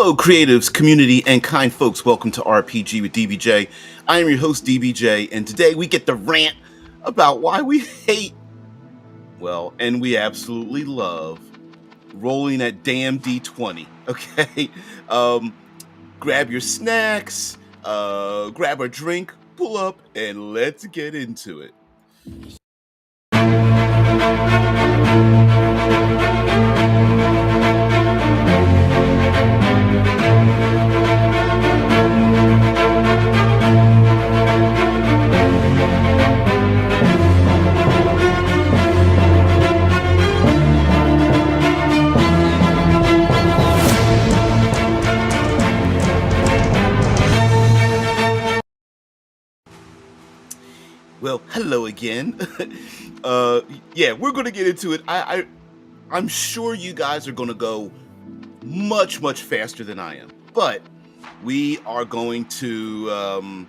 Hello, creatives, community, and kind folks. Welcome to RPG with DBJ. I am your host, DBJ, and today we get to rant about why we hate, and we absolutely love rolling that damn D20. Okay, grab your snacks, grab a drink, pull up, and let's get into it. Well, hello again. We're gonna get into it. I'm sure you guys are gonna go much faster than I am, but we are going to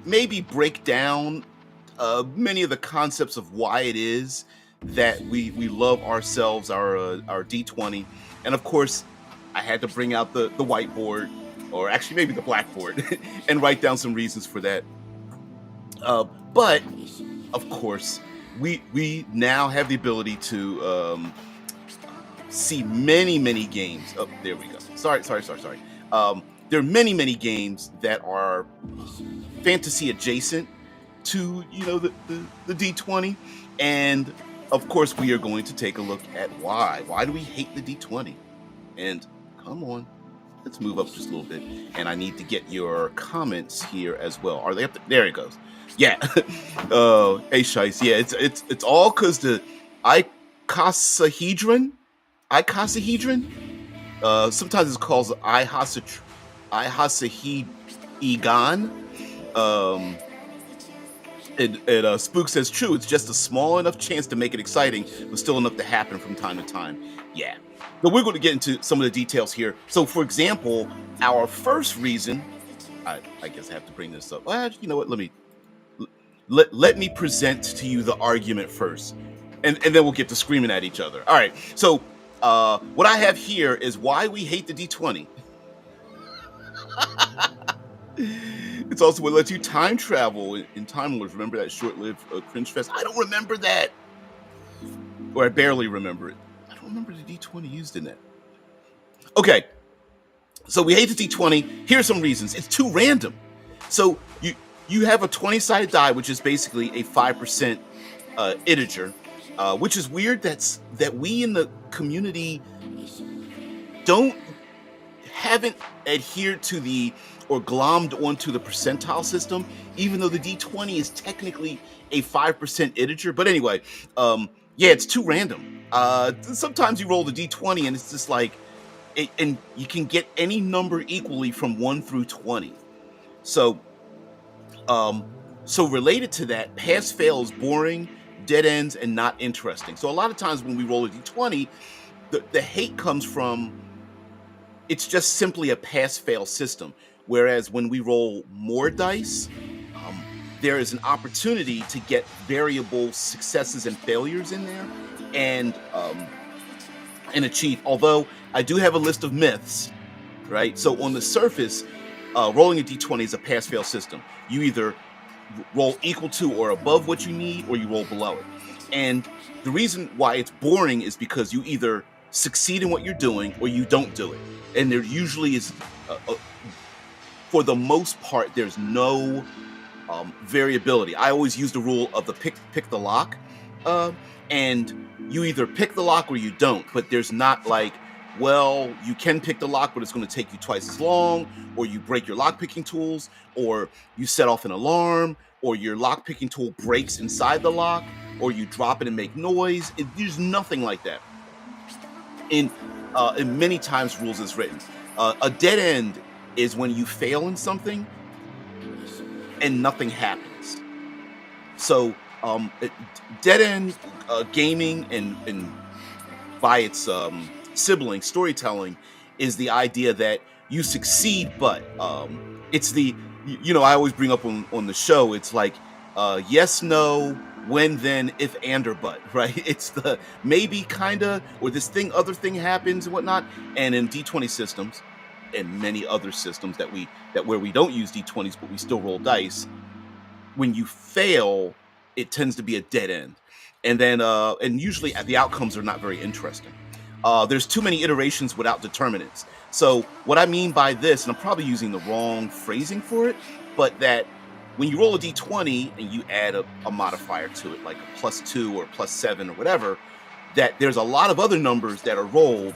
maybe break down many of the concepts of why it is that we love ourselves our D20, and of course, I had to bring out the whiteboard, or actually maybe the blackboard, and write down some reasons for that. But of course, we now have the ability to see many games. Oh, there we go. Sorry. There are many games that are fantasy adjacent to the D20, and of course we are going to take a look at why. Why do we hate the D20? And come on, let's move up just a little bit. And I need to get your comments here as well. Are they up there? There it goes. Yeah. Hey, Shice. Yeah, it's all because the icosahedron. Sometimes it's called icosahedron. And Spook says true. It's just a small enough chance to make it exciting, but still enough to happen from time to time. Yeah. But we're going to get into some of the details here. So, for example, our first reason, I guess I have to bring this up. Well, you know what? Let me present to you the argument first, and then we'll get to screaming at each other. All right. So, what I have here is why we hate the D20. It's also what lets you time travel in Time Lords. Remember that short-lived cringe fest? I don't remember that, or I barely remember it. I don't remember the D20 used in that. Okay, so we hate the D20. Here's some reasons. It's too random. So you have a 20-sided die, which is basically a 5% integer, which is weird. That we in the community haven't adhered to or glommed onto the percentile system, even though the D20 is technically a 5% integer. But anyway, it's too random. Sometimes you roll the D20 and it's just like, and you can get any number equally from 1 through 20. So related to that, pass-fail is boring, dead ends, and not interesting. So a lot of times when we roll a D20, the hate comes from it's just simply a pass-fail system. Whereas when we roll more dice, there is an opportunity to get variable successes and failures in there and achieve. Although I do have a list of myths, right? So on the surface, rolling a D20 is a pass-fail system. You either roll equal to or above what you need, or you roll below it. And the reason why it's boring is because you either succeed in what you're doing or you don't do it. And there usually is, for the most part, there's no variability. I always use the rule of the pick the lock, and you either pick the lock or you don't. But there's not like, well, you can pick the lock, but it's going to take you twice as long, or you break your lock picking tools, or you set off an alarm, or your lock picking tool breaks inside the lock, or you drop it and make noise. There's nothing like that. In many times rules is written. A dead end is when you fail in something and nothing happens. So dead end gaming and by its sibling storytelling is the idea that you succeed, but it's I always bring up on the show, it's like yes, no, when, then, if, and, or but, right? It's the maybe, kinda, or this thing, other thing happens and whatnot. And in D20 systems and many other systems that where we don't use D20s, but we still roll dice, when you fail, it tends to be a dead end. And then, and usually the outcomes are not very interesting. There's too many iterations without determinants. So what I mean by this, and I'm probably using the wrong phrasing for it, but that when you roll a d20 and you add a modifier to it, like a +2 or +7 or whatever, that there's a lot of other numbers that are rolled,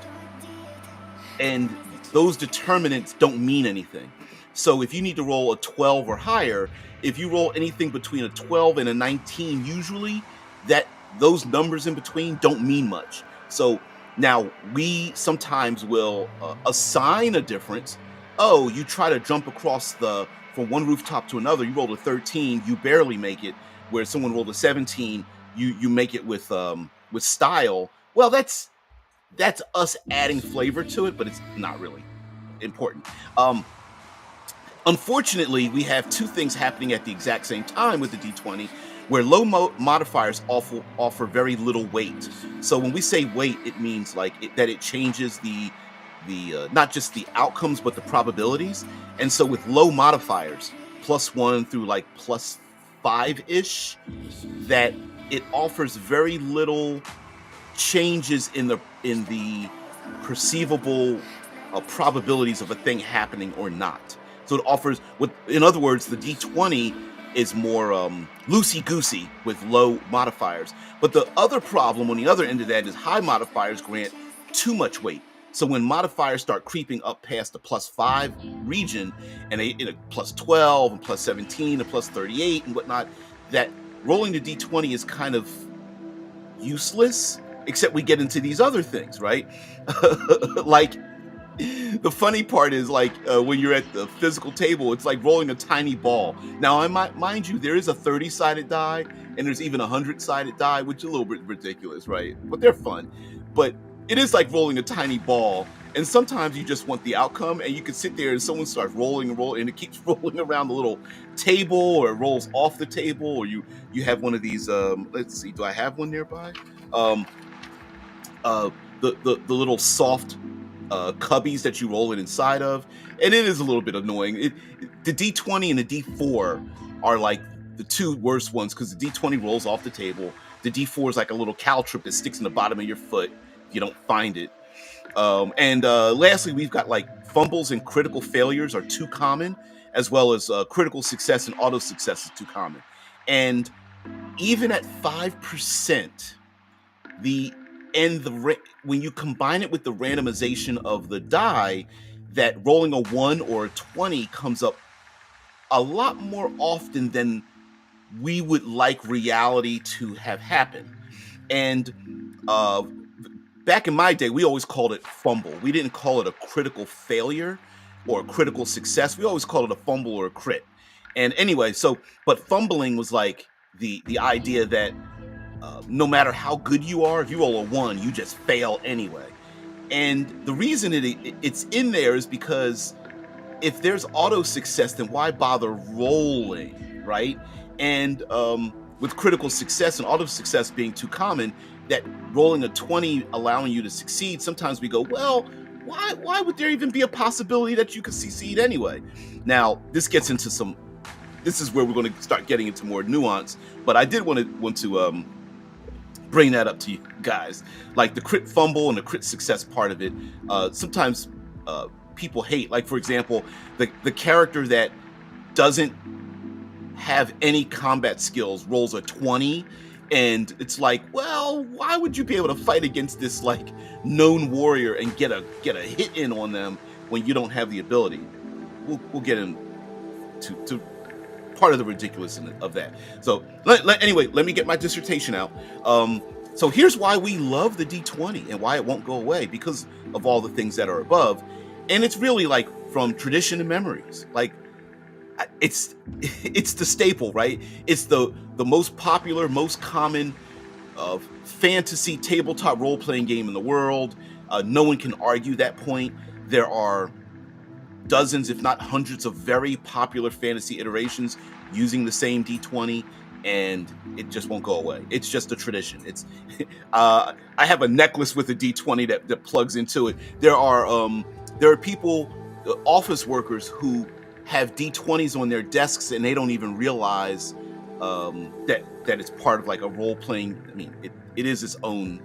and those determinants don't mean anything. So if you need to roll a 12 or higher, if you roll anything between a 12 and a 19, usually that those numbers in between don't mean much. So now we sometimes will assign a difference. Oh, you try to jump across from one rooftop to another. You rolled a 13, you barely make it. Where someone rolled a 17, you make it with style. Well, that's us adding flavor to it, but it's not really important. Unfortunately, we have two things happening at the exact same time with the D20, where low modifiers offer very little weight. So when we say weight, it means like that it changes the not just the outcomes, but the probabilities. And so with low modifiers, +1 through like +5-ish, that it offers very little changes in the perceivable probabilities of a thing happening or not. So it offers, in other words, the D20 is more loosey-goosey with low modifiers. But the other problem on the other end of that is high modifiers grant too much weight. So when modifiers start creeping up past the +5 region, and they in a +12 and +17 and +38 and whatnot, that rolling the D20 is kind of useless, except we get into these other things, right? Like, the funny part is, like, when you're at the physical table, it's like rolling a tiny ball. Now, mind you, there is a 30-sided die, and there's even a 100-sided die, which is a little bit ridiculous, right? But they're fun. But it is like rolling a tiny ball, and sometimes you just want the outcome, and you can sit there and someone starts rolling and rolling, and it keeps rolling around the little table, or it rolls off the table, or you have one of these, let's see, do I have one nearby? The little soft cubbies that you roll it inside of, and it is a little bit annoying. The D20 and the D4 are like the two worst ones, because the D20 rolls off the table. The D4 is like a little caltrip that sticks in the bottom of your foot if you don't find it. And lastly, we've got like fumbles and critical failures are too common, as well as critical success and auto success is too common. And even at 5%, when you combine it with the randomization of the die, that rolling a 1 or a 20 comes up a lot more often than we would like reality to have happen. And back in my day, we always called it fumble. We didn't call it a critical failure or a critical success. We always called it a fumble or a crit. And anyway, but fumbling was like the idea that no matter how good you are, if you roll a 1, you just fail anyway. And the reason it's in there is because if there's auto success, then why bother rolling, right? And with critical success and auto success being too common, that rolling a 20 allowing you to succeed, sometimes we go, well, why would there even be a possibility that you could succeed anyway? Now, this is where we're going to start getting into more nuance, but I did want to bring that up to you guys. Like the crit fumble and the crit success part of it, sometimes people hate. Like, for example, the character that doesn't have any combat skills rolls a 20, and it's like, well, why would you be able to fight against this like known warrior and get a hit in on them when you don't have the ability? We'll get into part of the ridiculousness of that. So anyway, let me get my dissertation out. So here's why we love the D20 and why it won't go away, because of all the things that are above. And it's really like from tradition and memories. Like, it's the staple, right? It's the most popular, most common fantasy tabletop role-playing game in the world. No one can argue that point. There are dozens, if not hundreds, of very popular fantasy iterations using the same D20. and it just won't go away. It's just a tradition. It's I have a necklace with a D20 that plugs into it. There are people, office workers, who have D20s on their desks and they don't even realize that it's part of like a role playing. I mean, it is its own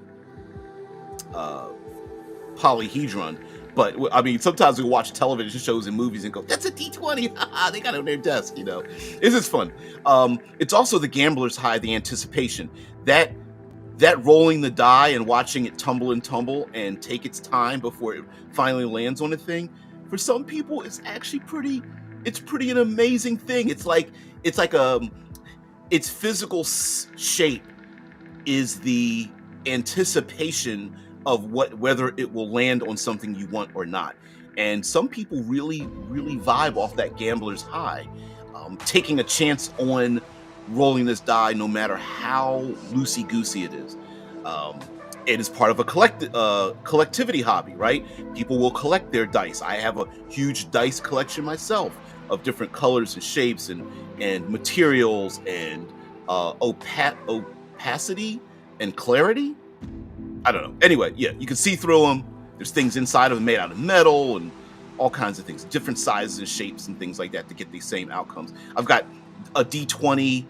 polyhedron. But I mean, sometimes we watch television shows and movies and go, "That's a D20." They got it on their desk. This is fun. It's also the gambler's high, the anticipation that rolling the die and watching it tumble and take its time before it finally lands on a thing. For some people, it's actually pretty an amazing thing. It's like its physical shape is the anticipation of whether it will land on something you want or not. And some people really vibe off that gambler's high, taking a chance on rolling this die, no matter how loosey-goosey it is. It is part of a collectivity hobby, right? People will collect their dice. I have a huge dice collection myself of different colors and shapes and materials and opacity and clarity. I don't know. Anyway, yeah, you can see through them. There's things inside of them made out of metal and all kinds of things, different sizes and shapes and things like that to get these same outcomes. I've got a D20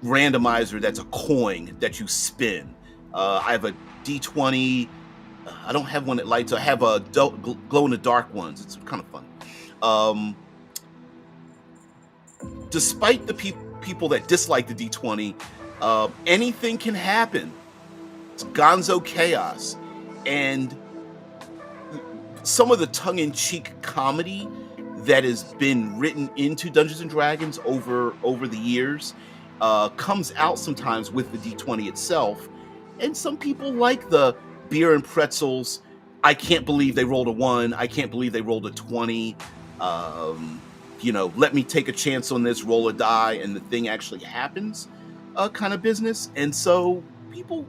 randomizer that's a coin that you spin. I have a D20. I don't have one that lights. I have a glow-in-the-dark ones. It's kind of fun. Despite the people that dislike the D20, anything can happen. It's gonzo chaos, and some of the tongue-in-cheek comedy that has been written into Dungeons and Dragons over the years comes out sometimes with the D20 itself. And some people like the beer and pretzels. I can't believe they rolled a 1. I can't believe they rolled a 20. Let me take a chance on this, roll a die, and the thing actually happens kind of business. And so people...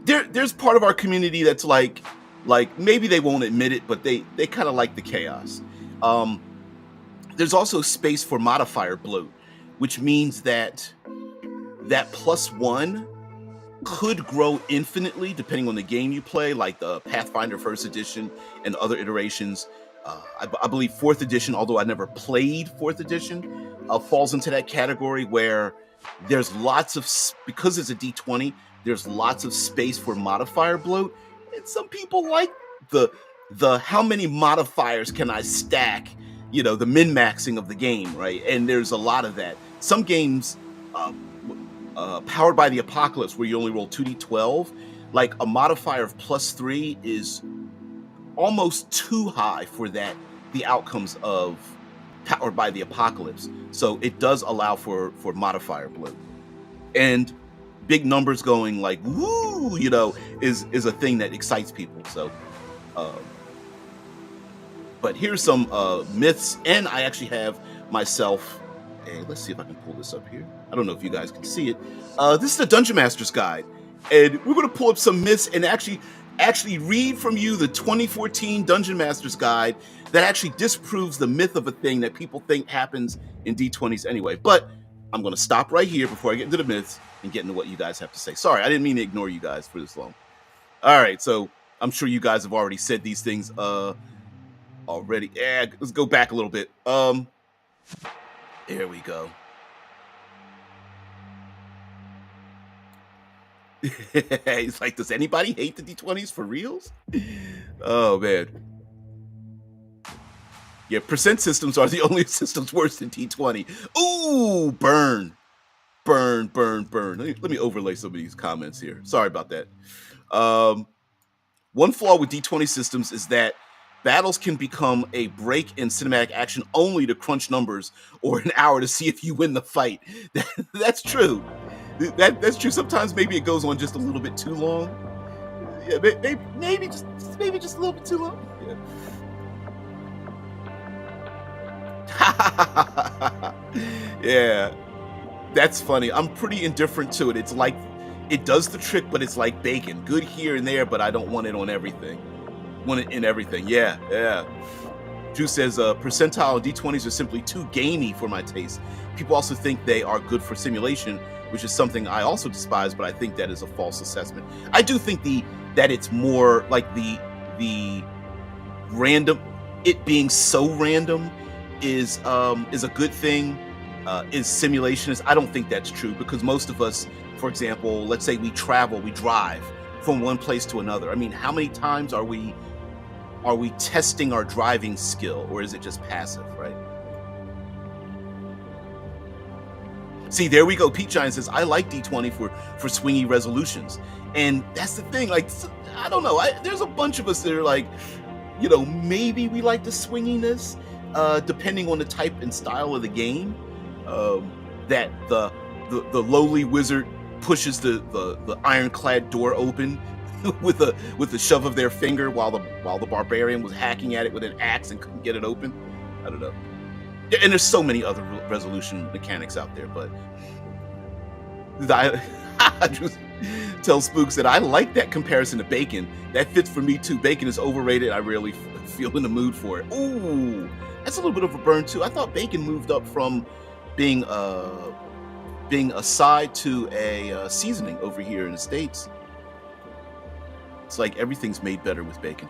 there's part of our community that's like maybe they won't admit it, but they kind of like the chaos. There's also space for modifier bloat, which means that +1 could grow infinitely depending on the game you play, like the Pathfinder First Edition and other iterations. I believe 4th edition, although I never played 4th edition, falls into that category where there's lots of, because it's a D20, there's lots of space for modifier bloat. And some people like the how many modifiers can I stack, the min-maxing of the game, right? And there's a lot of that. Some games, Powered by the Apocalypse, where you only roll 2d12, like a modifier of +3 is almost too high for the outcomes of Powered by the Apocalypse. So it does allow for modifier bloat. And big numbers going like woo, is a thing that excites people. So but here's some myths, and I actually have myself let's see if I can pull this up here. I don't know if you guys can see it. This is the Dungeon Master's Guide, and we're going to pull up some myths and actually read from you the 2014 Dungeon Master's Guide that actually disproves the myth of a thing that people think happens in D20s anyway. But I'm going to stop right here before I get into the myths and get into what you guys have to say. Sorry, I didn't mean to ignore you guys for this long. All right, so I'm sure you guys have already said these things already. Let's go back a little bit. There we go. He's like, does anybody hate the D20s for reals? Oh, man. Yeah, percent systems are the only systems worse than D20. Ooh, burn. Let me overlay some of these comments here. Sorry about that. One flaw with D20 systems is that battles can become a break in cinematic action only to crunch numbers or an hour to see if you win the fight. That's true. That's true. Sometimes maybe it goes on just a little bit too long. Yeah, maybe just a little bit too long. Yeah. Yeah, that's funny. I'm pretty indifferent to it. It's like it does the trick, but it's like bacon. Good here and there, but I don't want it on everything. Want it in everything. Yeah. Drew says percentile D20s are simply too gamey for my taste. People also think they are good for simulation, which is something I also despise, but I think that is a false assessment. I do think that it's more like the random, it being so random is a good thing. Is simulationist? I don't think that's true, because most of us, for example, let's say we drive from one place to another. I mean, how many times are we testing our driving skill, or is it just passive, right? See, there we go. Pete Giant says, I like D20 for swingy resolutions. And that's the thing. Like, I don't know. There's a bunch of us that are like, maybe we like the swinginess, depending on the type and style of the game. That the lowly wizard pushes the ironclad door open with a shove of their finger, while the barbarian was hacking at it with an axe and couldn't get it open. I don't know. And there's so many other resolution mechanics out there, but I just tell Spooks that I like that comparison to bacon. That fits for me too. Bacon is overrated. I rarely feel in the mood for it. Ooh, that's a little bit of a burn too. I thought bacon moved up from being a side to a seasoning over here in the States. It's like everything's made better with bacon.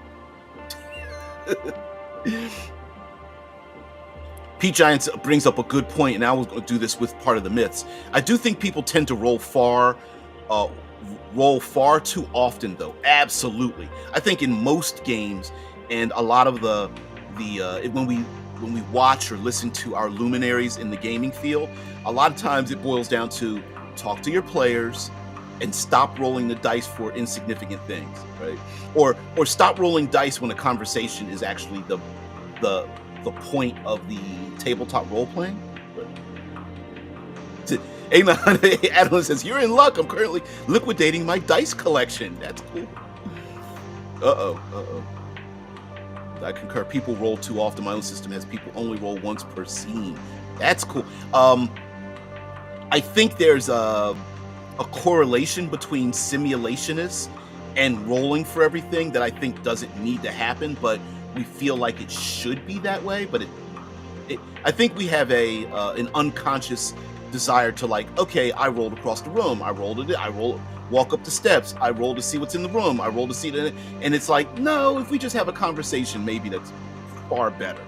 Pete Giants brings up a good point, and I was going to do this with part of the myths. I do think people tend to roll far too often, though. Absolutely. I think in most games, and a lot of when we watch or listen to our luminaries in the gaming field, a lot of times it boils down to talk to your players and stop rolling the dice for insignificant things, right? Or stop rolling dice when a conversation is actually the point of the tabletop role playing. Adeline says, you're in luck. I'm currently liquidating my dice collection. That's cool. Uh-oh. I concur. People roll too often. My own system has people only roll once per scene. That's cool. I think there's a correlation between simulationists and rolling for everything that I think doesn't need to happen, but we feel like it should be that way. But I think we have an unconscious desire to, like, okay, I rolled across the room, walk up the steps, I roll to see what's in the room, I roll to see it, and it's like, no, if we just have a conversation, maybe that's far better.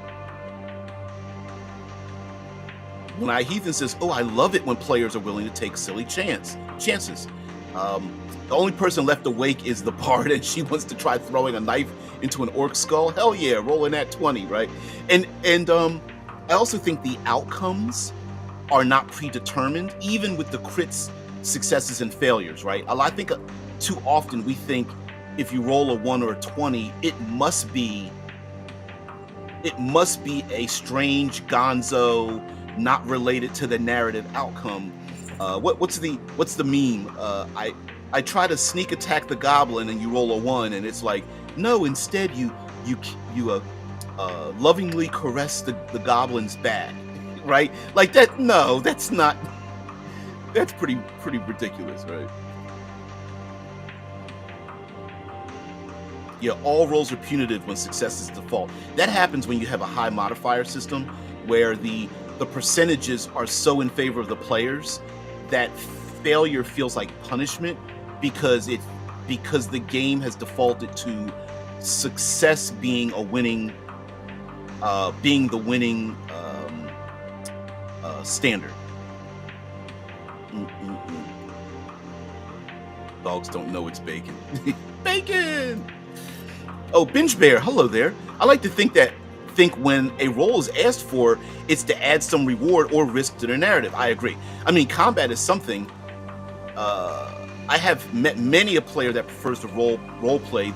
When Heathen says, oh, I love it when players are willing to take silly chances. The only person left awake is the bard, and she wants to try throwing a knife into an orc skull. Hell yeah, rolling that 20, right? And I also think the outcomes are not predetermined, even with the crits, successes, and failures, right? I think too often we think if you roll a 1 or a 20, it must be a strange gonzo, not related to the narrative outcome. What's the meme? I try to sneak attack the goblin and you roll a 1, and it's like, no, instead you lovingly caress the goblin's back, right? Like that. No, that's pretty ridiculous, right? Yeah, all rolls are punitive when success is default. That happens when you have a high modifier system where the percentages are so in favor of the players that failure feels like punishment, because the game has defaulted to success being the winning standard. Dogs don't know it's bacon. Bacon! Oh, Binge Bear, hello there. I like to think when a roll is asked for, it's to add some reward or risk to the narrative. I agree. I mean, combat is something. I have met many a player that prefers to role play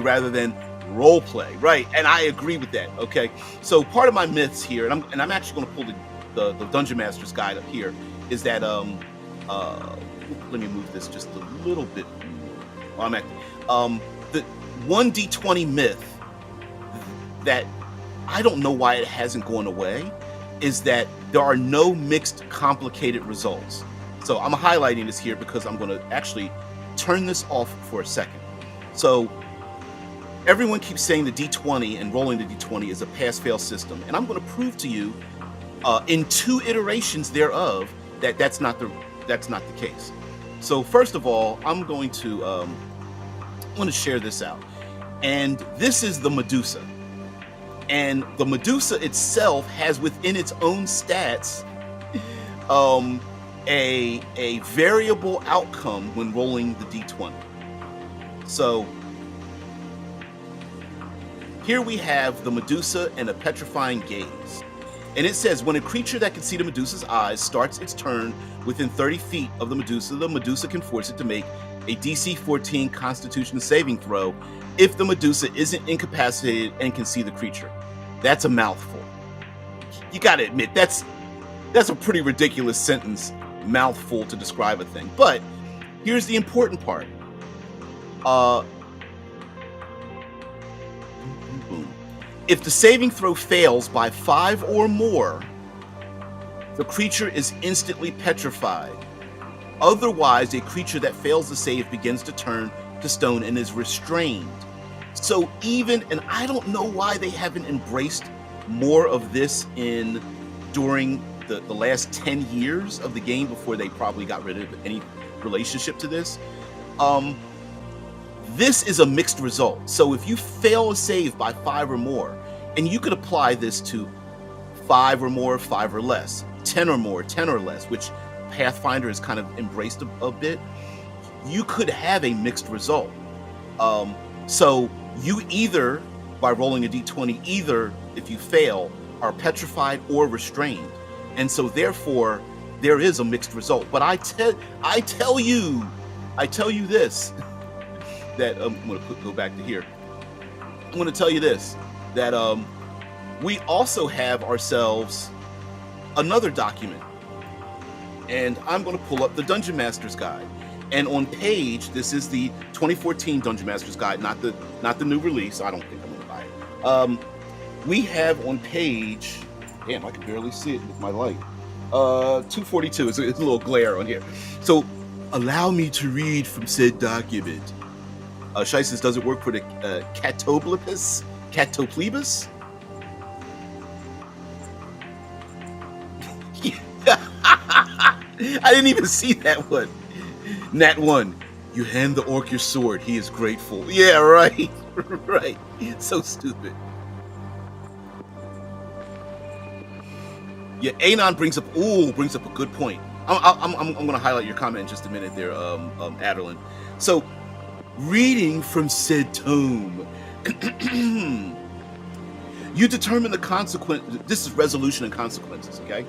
rather than role play, right? And I agree with that. Okay, so part of my myths here, and I'm actually going to pull the Dungeon Master's Guide up here, is that let me move this just a little bit. The 1d20 myth that I don't know why it hasn't gone away is that there are no mixed complicated results. So I'm highlighting this here because I'm going to actually turn this off for a second. So everyone keeps saying the D20 and rolling the D20 is a pass-fail system, and I'm going to prove to you in 2 iterations thereof that that's not the case. So first of all, I'm going to share this out, and this is the Medusa, and the Medusa itself has within its own stats a variable outcome when rolling the D20. So here we have the Medusa and a petrifying gaze. And it says, when a creature that can see the Medusa's eyes starts its turn within 30 feet of the Medusa can force it to make a DC 14 Constitution saving throw if the Medusa isn't incapacitated and can see the creature. That's a mouthful. You gotta admit, that's a pretty ridiculous sentence, mouthful, to describe a thing. But here's the important part. If the saving throw fails by 5 or more, the creature is instantly petrified. Otherwise, a creature that fails the save begins to turn to stone and is restrained. So and I don't know why they haven't embraced more of this during the last 10 years of the game before they probably got rid of any relationship to this. This is a mixed result. So if you fail a save by 5 or more, and you could apply this to 5 or more, 5 or less, 10 or more, 10 or less, which Pathfinder has kind of embraced a bit, you could have a mixed result. So you either, by rolling a d20, either if you fail, are petrified or restrained. And so therefore, there is a mixed result. But I tell you this, that I'm going to go back to here. I'm going to tell you this, that we also have ourselves another document, and I'm going to pull up the Dungeon Master's Guide. And on page, this is the 2014 Dungeon Master's Guide, not the new release. I don't think I'm going to buy it. We have on page, damn, I can barely see it with my light. 242. It's a little glare on here. So allow me to read from said document. Shai says, does it work for the Catoplebus? I didn't even see that one. Nat 1. You hand the orc your sword. He is grateful. Yeah, right. Right. So stupid. Yeah, Anon brings up a good point. I'm going to highlight your comment in just a minute there, Aderlin. So, reading from said tome, you determine the consequence. This is resolution and consequences, okay?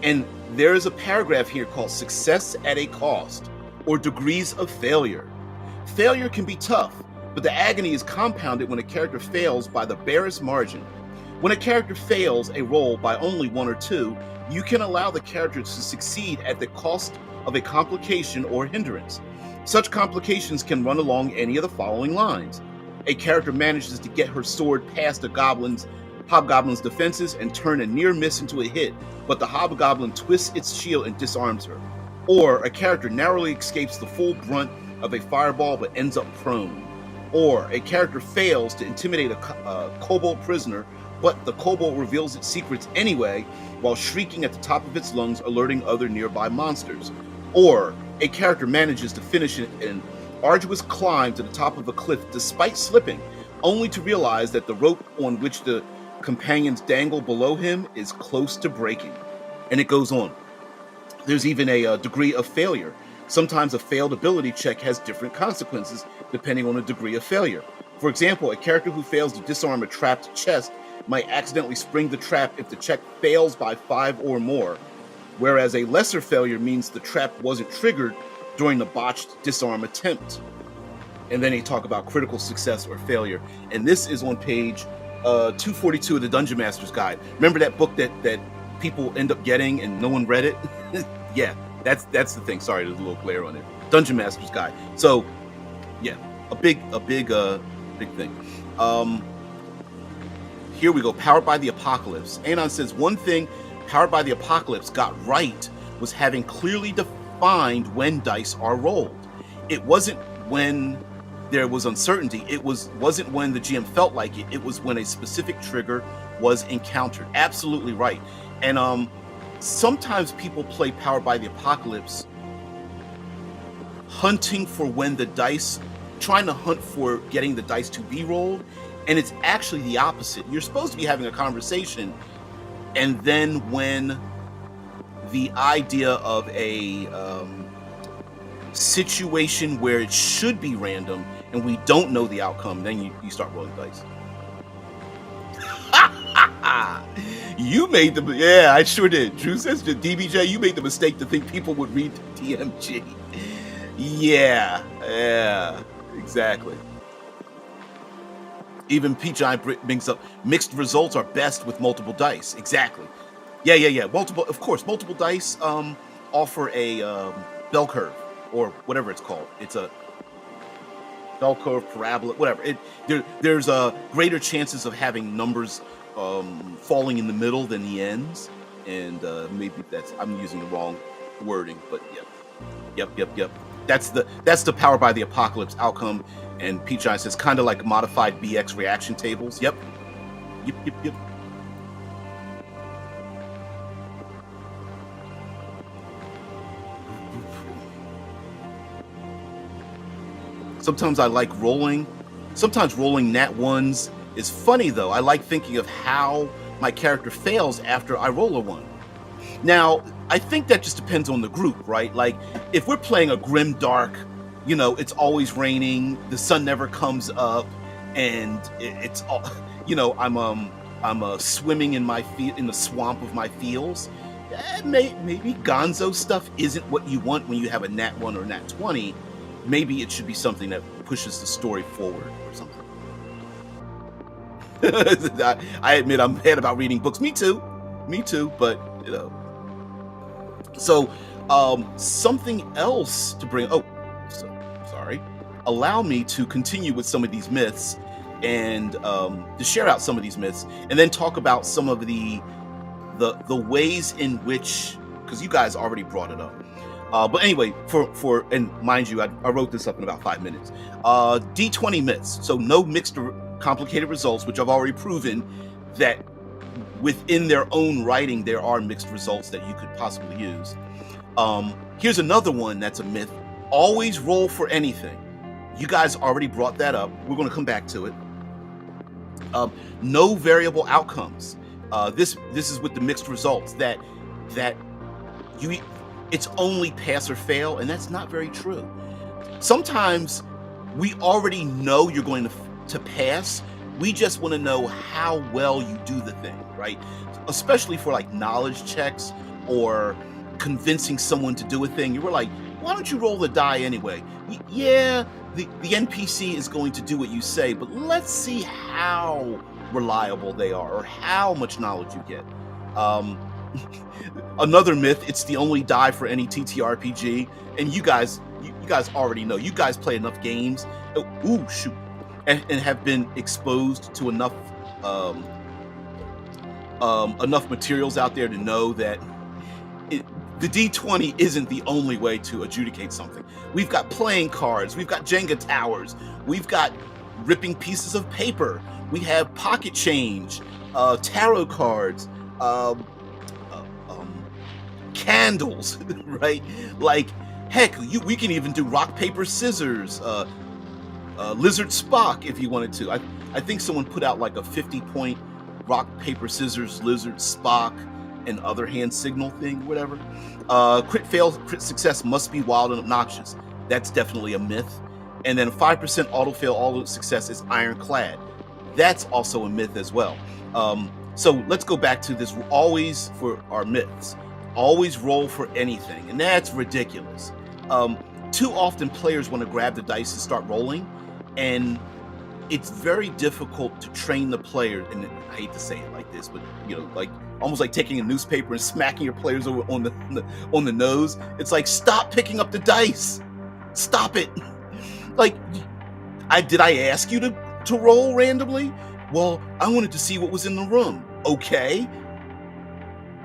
And there is a paragraph here called Success at a Cost, or Degrees of Failure. Failure can be tough, but the agony is compounded when a character fails by the barest margin. When a character fails a roll by only 1 or 2, you can allow the character to succeed at the cost of a complication or hindrance. Such complications can run along any of the following lines. A character manages to get her sword past a hobgoblin's defenses and turn a near miss into a hit, but the hobgoblin twists its shield and disarms her. Or a character narrowly escapes the full brunt of a fireball but ends up prone. Or a character fails to intimidate a kobold prisoner, but the kobold reveals its secrets anyway while shrieking at the top of its lungs, alerting other nearby monsters. Or a character manages to finish an arduous climb to the top of a cliff despite slipping, only to realize that the rope on which the companions dangle below him is close to breaking. And it goes on. There's even a degree of failure. Sometimes a failed ability check has different consequences depending on the degree of failure. For example, a character who fails to disarm a trapped chest might accidentally spring the trap if the check fails by 5 or more, whereas a lesser failure means the trap wasn't triggered during the botched disarm attempt. And then they talk about critical success or failure. And this is on page 242 of the Dungeon Master's Guide. Remember that book that people end up getting and no one read it? Yeah, that's the thing. Sorry, there's a little glare on it. Dungeon Master's Guide. So, yeah, a big thing. Here we go. Powered by the Apocalypse. Anon says, one thing Powered by the Apocalypse got right was having clearly defined when dice are rolled. It wasn't when there was uncertainty. It wasn't when the GM felt like it. It was when a specific trigger was encountered. Absolutely right. And sometimes people play Powered by the Apocalypse hunting for when the dice, trying to hunt for getting the dice to be rolled, and it's actually the opposite. You're supposed to be having a conversation, and then when the idea of a situation where it should be random and we don't know the outcome, then you start rolling dice. You made the, yeah, I sure did. Drew says to DBJ, you made the mistake to think people would read DMG. Yeah, exactly. Even Pete Giant brings up mixed results are best with multiple dice. Exactly. Yeah. Multiple, of course, multiple dice offer a bell curve or whatever it's called. It's a bell curve, parabola, whatever. There's greater chances of having numbers falling in the middle than the ends, and maybe I'm using the wrong wording, but yep. That's the Powered by the Apocalypse outcome. And Pete Giant says kind of like modified BX reaction tables. Yep. Sometimes I like rolling. Sometimes rolling nat ones is funny though. I like thinking of how my character fails after I roll a one. Now, I think that just depends on the group, right? Like, if we're playing a grim dark, it's always raining, the sun never comes up, and it's all, I'm swimming in the swamp of my fields. Maybe Gonzo stuff isn't what you want when you have a nat 1 or nat 20. Maybe it should be something that pushes the story forward or something. I admit I'm bad about reading books. Me too, but So, something else to bring. Sorry. Allow me to continue with some of these myths and to share out some of these myths, and then talk about some of the ways in which, because you guys already brought it up. But anyway, for and mind you, I wrote this up in about 5 minutes. D20 myths. So no mixed or complicated results, which I've already proven that within their own writing, there are mixed results that you could possibly use. Here's another one that's a myth. Always roll for anything. You guys already brought that up. We're going to come back to it. No variable outcomes. This is with the mixed results that it's only pass or fail, and that's not very true. Sometimes we already know you're going to pass. We just want to know how well you do the thing, right? Especially for like knowledge checks or convincing someone to do a thing. You were like, why don't you roll the die anyway? Yeah, the NPC is going to do what you say, but let's see how reliable they are or how much knowledge you get. Another myth, it's the only die for any TTRPG, and you guys already know. You guys play enough games, and have been exposed to enough materials out there to know that the D20 isn't the only way to adjudicate something. We've got playing cards, we've got Jenga towers, we've got ripping pieces of paper, we have pocket change, tarot cards, candles, right? Like, heck, we can even do rock, paper, scissors, Lizard Spock if you wanted to. I think someone put out like a 50-point rock, paper, scissors, Lizard Spock, and other hand signal thing, whatever. Crit fail, crit success must be wild and obnoxious. That's definitely a myth. And then 5% auto fail, auto success is ironclad. That's also a myth as well. So let's go back to this. Always, for our myths, always roll for anything, and that's ridiculous. Too often players want to grab the dice and start rolling, and it's very difficult to train the player. And I hate to say it like this, but like almost like taking a newspaper and smacking your players over on the nose. It's like, stop picking up the dice, stop it. Like, did I ask you to roll randomly? Well, I wanted to see what was in the room. Okay,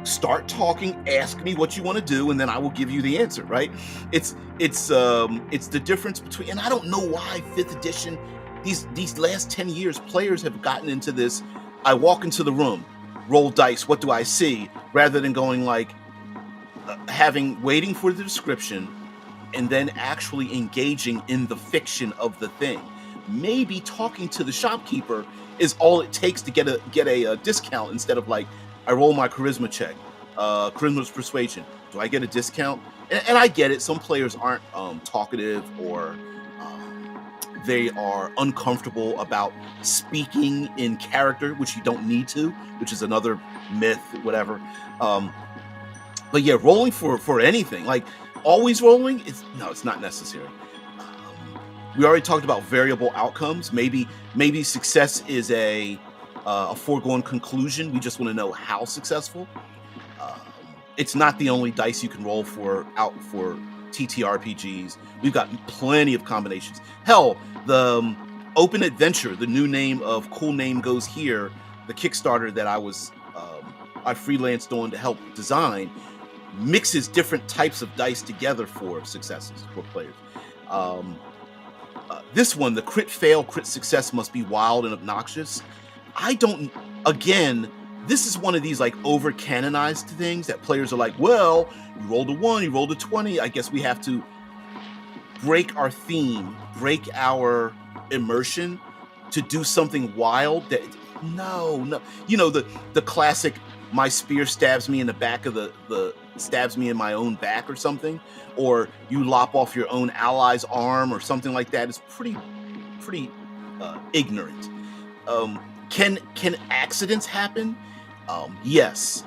start talking, ask me what you want to do, and then I will give you the answer, right? It's the difference between, and I don't know why 5th edition, these last 10 years, players have gotten into this. I walk into the room, roll dice, what do I see? Rather than going like waiting for the description and then actually engaging in the fiction of the thing. Maybe talking to the shopkeeper is all it takes to get a discount, instead of like, I roll my charisma check, charisma's persuasion. Do I get a discount? And I get it. Some players aren't talkative, or they are uncomfortable about speaking in character, which you don't need to, which is another myth, whatever. But yeah, rolling for anything, like always rolling, it's not necessary. We already talked about variable outcomes. Maybe success is a foregone conclusion. We just want to know how successful. It's not the only dice you can roll for TTRPGs. We've got plenty of combinations. Hell, the Open Adventure, the new name of Cool Name Goes Here, the Kickstarter that I freelanced on to help design, mixes different types of dice together for successes for players. This one, the crit fail, crit success must be wild and obnoxious. Again, this is one of these like over canonized things that players are like, well, you rolled a 1, you rolled a 20. I guess we have to break our theme, break our immersion to do something wild. That no. You know, the classic, my spear stabs me in the back of stabs me in my own back or something, or you lop off your own ally's arm or something like that. Is pretty ignorant. Can accidents happen? Yes.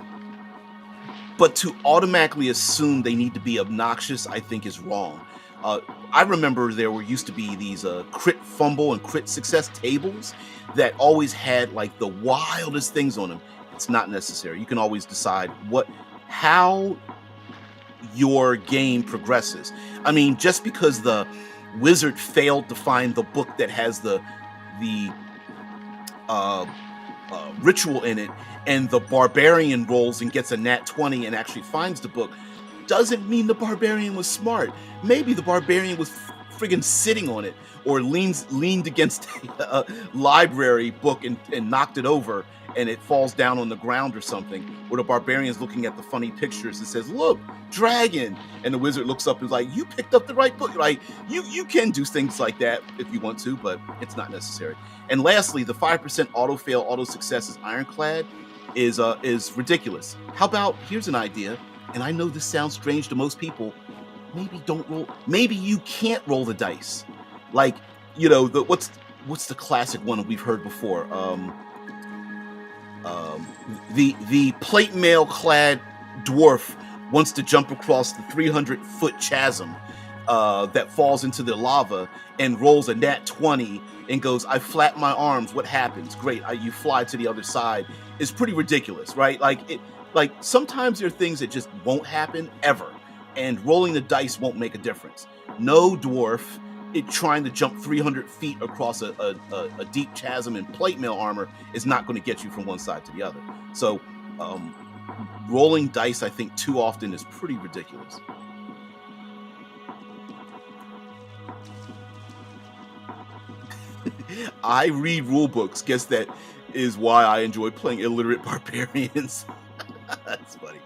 But to automatically assume they need to be obnoxious, I think, is wrong. I remember there used to be these crit fumble and crit success tables that always had like the wildest things on them. It's not necessary. You can always decide how your game progresses. I mean, just because the wizard failed to find the book that has the ritual in it, and the barbarian rolls and gets a nat 20 and actually finds the book, doesn't mean the barbarian was smart. Maybe the barbarian was friggin' sitting on it, or leaned against a library book and knocked it over, and it falls down on the ground or something, or the barbarian's looking at the funny pictures and says, look, dragon, and the wizard looks up and is like, you picked up the right book. Like, you can do things like that if you want to, but it's not necessary. And lastly, the 5% auto fail, auto success is ironclad is ridiculous. How about, here's an idea, and I know this sounds strange to most people, maybe you can't roll the dice. Like, you know, what's the classic one we've heard before? The plate mail clad dwarf wants to jump across the 300-foot chasm that falls into the lava and rolls a nat 20 and goes, I flap my arms, what happens? Great, you fly to the other side. Is pretty ridiculous, right? Like sometimes there are things that just won't happen ever, and rolling the dice won't make a difference. No dwarf trying to jump 300 feet across a deep chasm in plate mail armor is not going to get you from one side to the other. So rolling dice, I think, too often is pretty ridiculous. I read rule books. Guess that is why I enjoy playing illiterate barbarians. That's funny.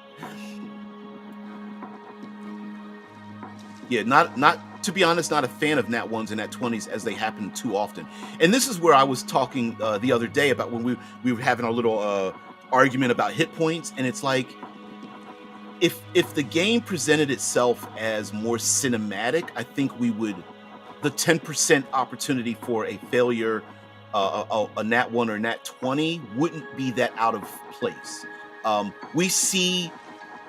Yeah, not to be honest, not a fan of nat 1s and nat 20s as they happen too often. And this is where I was talking the other day about when we were having our little argument about hit points, and it's like, if the game presented itself as more cinematic, I think the 10% opportunity for a failure, a nat 1 or nat 20 wouldn't be that out of place. We see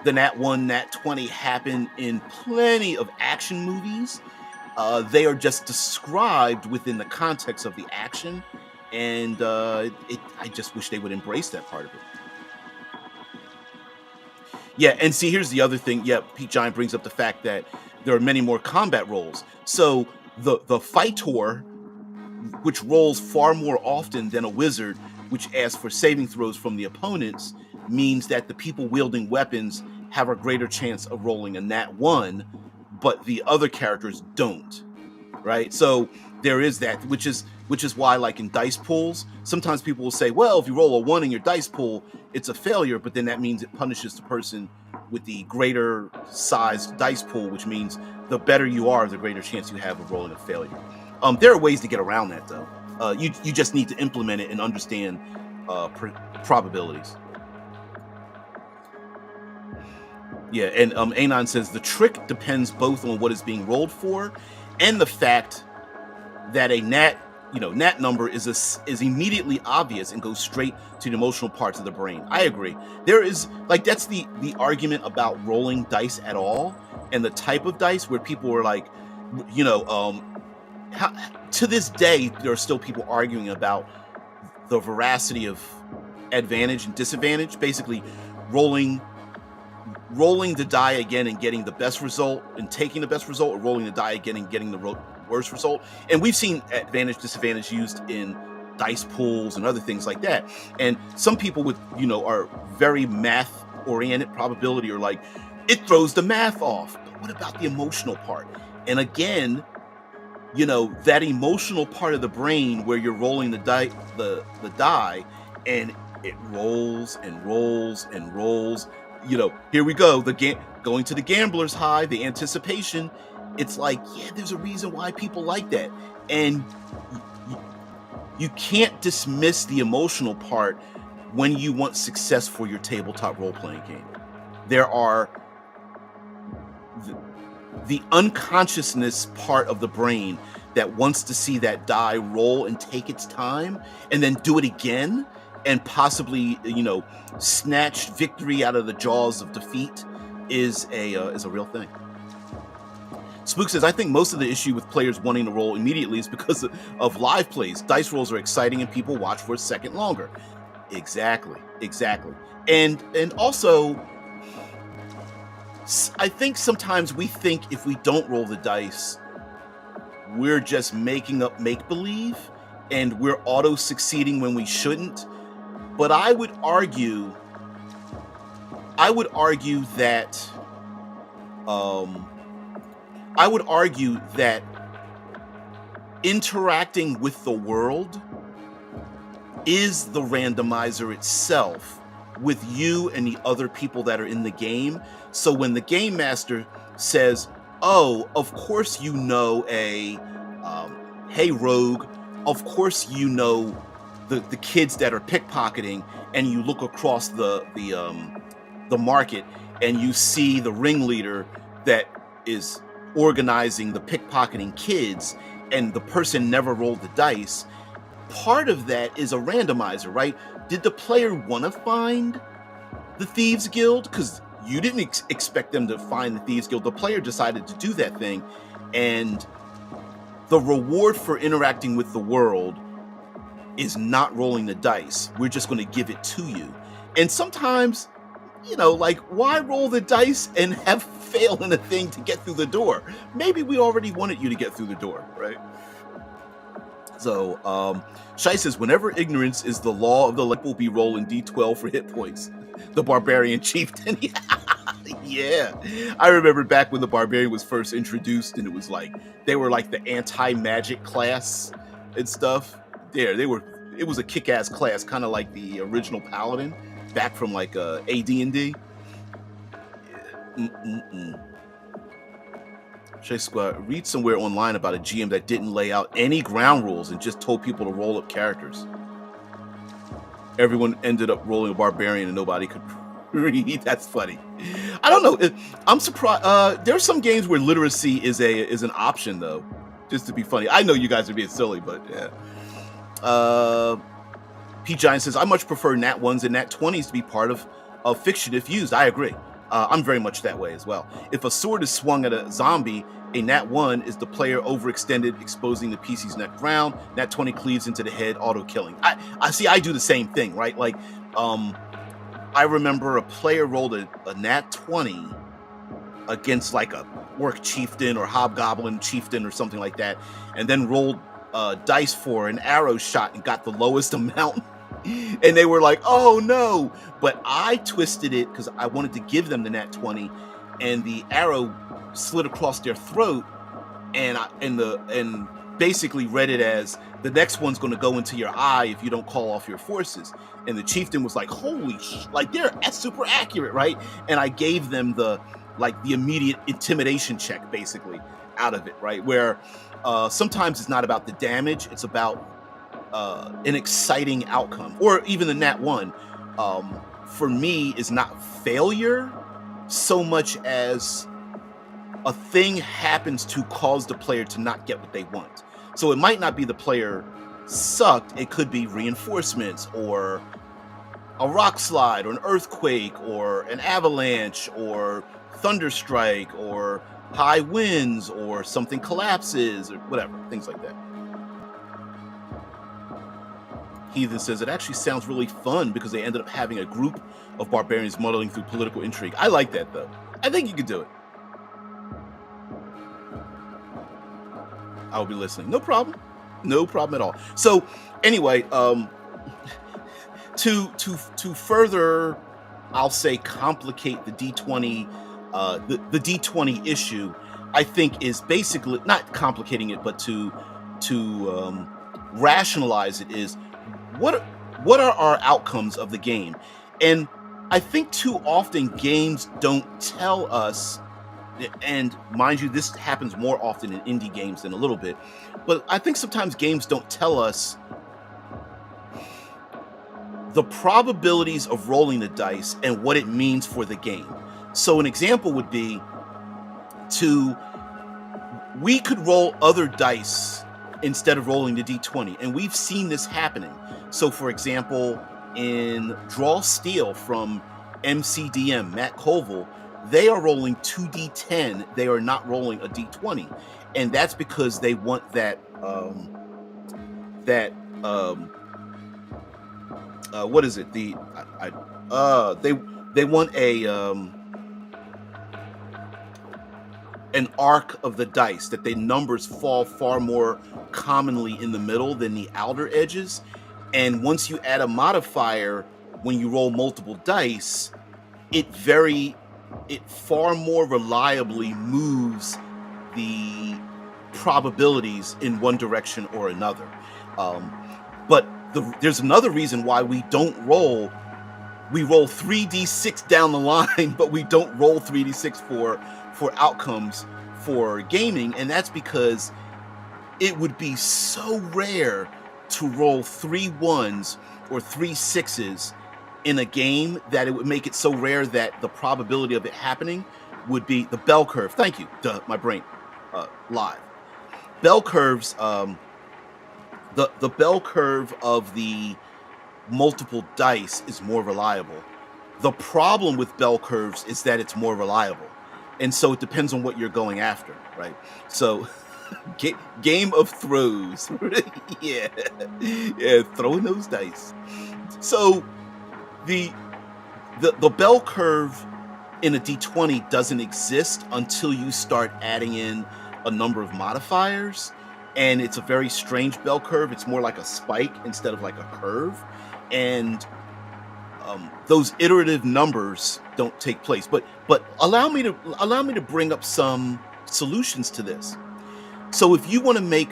the nat 1, nat 20 happen in plenty of action movies. They are just described within the context of the action, and I just wish they would embrace that part of it. Yeah, and see, here's the other thing. Yeah, Pete Giant brings up the fact that there are many more combat rolls. So the fighter, which rolls far more often than a wizard, which asks for saving throws from the opponents, means that the people wielding weapons have a greater chance of rolling a nat 1, but the other characters don't, right? So there is that, which is why, like in dice pools, sometimes people will say, well, if you roll a 1 in your dice pool, it's a failure, but then that means it punishes the person with the greater sized dice pool, which means the better you are, the greater chance you have of rolling a failure. There are ways to get around that, though. You just need to implement it and understand probabilities. Yeah, and Anon says the trick depends both on what is being rolled for and the fact that a nat number is immediately obvious and goes straight to the emotional parts of the brain. I agree. There is, like, that's the argument about rolling dice at all and the type of dice where people are like, to this day, there are still people arguing about the veracity of advantage and disadvantage, basically rolling the die again and getting the best result and taking the best result, or rolling the die again and getting the worst result. And we've seen advantage, disadvantage used in dice pools and other things like that. And some people with, are very math oriented probability are like, it throws the math off. But what about the emotional part? And again, that emotional part of the brain where you're rolling the die, and it rolls and rolls and rolls. Here we go. Going to the gambler's high, the anticipation. It's like, yeah, there's a reason why people like that. And you can't dismiss the emotional part when you want success for your tabletop role-playing game. There are the unconsciousness part of the brain that wants to see that die roll and take its time and then do it again and possibly, snatch victory out of the jaws of defeat is a real thing. Spook says, I think most of the issue with players wanting to roll immediately is because of live plays. Dice rolls are exciting and people watch for a second longer. Exactly. And also, I think sometimes we think if we don't roll the dice, we're just making up make-believe and we're auto-succeeding when we shouldn't. But I would argue that interacting with the world is the randomizer itself with you and the other people that are in the game. So when the game master says, oh, of course hey rogue, of course the kids that are pickpocketing, and you look across the market and you see the ringleader that is organizing the pickpocketing kids, and the person never rolled the dice. Part of that is a randomizer, right? Did the player want to find the Thieves Guild? Because you didn't expect them to find the Thieves Guild. The player decided to do that thing, and the reward for interacting with the world is not rolling the dice. We're just going to give it to you. And sometimes, why roll the dice and have fail in a thing to get through the door? Maybe we already wanted you to get through the door, right? So, Shai says, whenever ignorance is the law of the land, will be rolling D12 for hit points. The barbarian chieftain. Yeah. I remember back when the barbarian was first introduced, and it was like, they were like the anti-magic class and stuff. It was a kick-ass class, kind of like the original paladin back from like AD&D. Shay Squad, read somewhere online about a GM that didn't lay out any ground rules and just told people to roll up characters. Everyone ended up rolling a barbarian and nobody could read. That's funny. I don't know. I'm surprised. There's some games where literacy is an option, though, just to be funny. I know you guys are being silly, but yeah. P Giant says, I much prefer nat 1s and nat 20s to be part of fiction if used. I agree. I'm very much that way as well. If a sword is swung at a zombie, a nat 1 is the player overextended, exposing the PC's neck round. Nat 20 cleaves into the head, auto-killing. I see, I do the same thing, right? Like, I remember a player rolled a nat 20 against like a orc chieftain or hobgoblin chieftain or something like that, and then rolled dice for an arrow shot and got the lowest amount. And they were like, "Oh no!" But I twisted it because I wanted to give them the nat 20, and the arrow slid across their throat, and basically read it as the next one's going to go into your eye if you don't call off your forces. And the chieftain was like, "Holy like they're super accurate, right?" And I gave them the immediate intimidation check basically out of it, right? Where sometimes it's not about the damage, it's about an exciting outcome, or even the nat 1 for me is not failure so much as a thing happens to cause the player to not get what they want. So it might not be the player sucked, it could be reinforcements or a rock slide or an earthquake or an avalanche or thunderstrike or high winds or something collapses or whatever, things like that. Heathen says it actually sounds really fun because they ended up having a group of barbarians muddling through political intrigue. I like that though. I think you could do it. I'll be listening. No problem. No problem at all. So anyway, to further, I'll say, complicate the D20, the D20 issue, I think is basically not complicating it, but to rationalize it is what are our outcomes of the game? And I think too often games don't tell us, and mind you, this happens more often in indie games than a little bit, but I think sometimes games don't tell us the probabilities of rolling the dice and what it means for the game. So an example would be we could roll other dice instead of rolling the D20, and we've seen this happening. So for example, in Draw Steel from MCDM, Matt Colville, they are rolling 2d10. They are not rolling a d20, and that's because they want that what is it? They want an arc of the dice, that the numbers fall far more commonly in the middle than the outer edges. And once you add a modifier when you roll multiple dice, it far more reliably moves the probabilities in one direction or another. But there's another reason why we don't roll. We roll 3d6 down the line, but we don't roll 3d6 for outcomes for gaming, and that's because it would be so rare to roll 3 1s or 3 6s in a game that it would make it so rare that the probability of it happening would be the bell curve. Thank you. Duh, my brain live. Bell curves, the bell curve of the multiple dice is more reliable. The problem with bell curves is that it's more reliable. And so it depends on what you're going after, right? So game of throws. yeah, throwing those dice. So the bell curve in a D20 doesn't exist until you start adding in a number of modifiers, and it's a very strange bell curve. It's more like a spike instead of like a curve, and those iterative numbers don't take place. But allow me to bring up some solutions to this. So if you want to make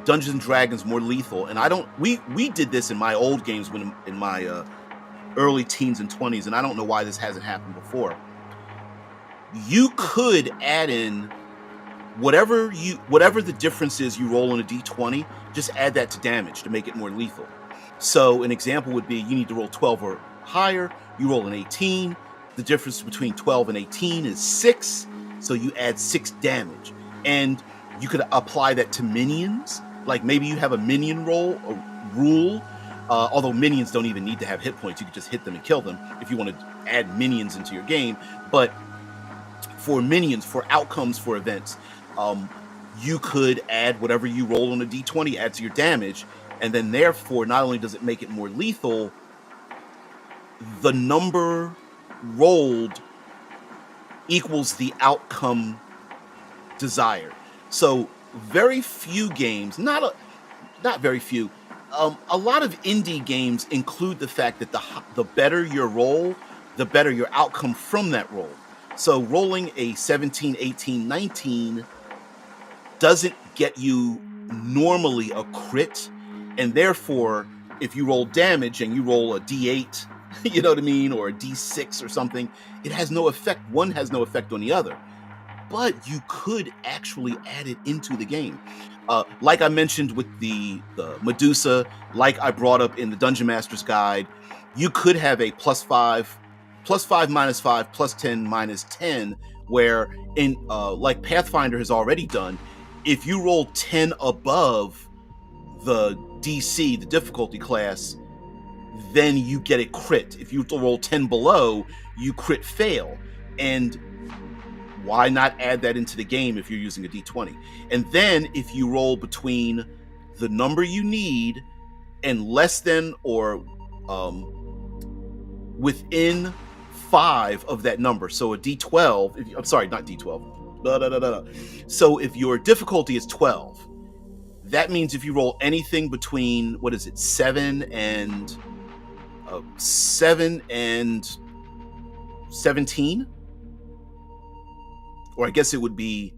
Dungeons and Dragons more lethal, and we did this in my old games in my early teens and 20s, and I don't know why this hasn't happened before. You could add in whatever the difference is you roll on a D20, just add that to damage to make it more lethal. So an example would be you need to roll 12 or higher, you roll an 18, the difference between 12 and 18 is 6, so you add 6 damage. And you could apply that to minions, like maybe you have a minion rule, although minions don't even need to have hit points, you could just hit them and kill them if you want to add minions into your game. But for minions, for outcomes, for events, you could add whatever you roll on a D20, add to your damage, and then therefore not only does it make it more lethal, the number rolled equals the outcome desired. So very few games, not very few, A lot of indie games include the fact that the better your roll, the better your outcome from that roll. So rolling a 17, 18, 19 doesn't get you normally a crit, and therefore, if you roll damage and you roll a d8, you know what I mean, or a d6 or something, it has no effect. One has no effect on the other. But you could actually add it into the game. Like I mentioned with the Medusa, like I brought up in the Dungeon Master's Guide, you could have a +5, +5, -5, +10, -10, where in like Pathfinder has already done, if you roll 10 above the DC, the difficulty class, then you get a crit. If you roll 10 below, you crit fail. And why not add that into the game if you're using a d20? And then if you roll between the number you need and less than or within 5 of that number, so a d12, I'm sorry, not d12. So if your difficulty is 12, that means if you roll anything between, what is it, 7 and 17, or I guess it would be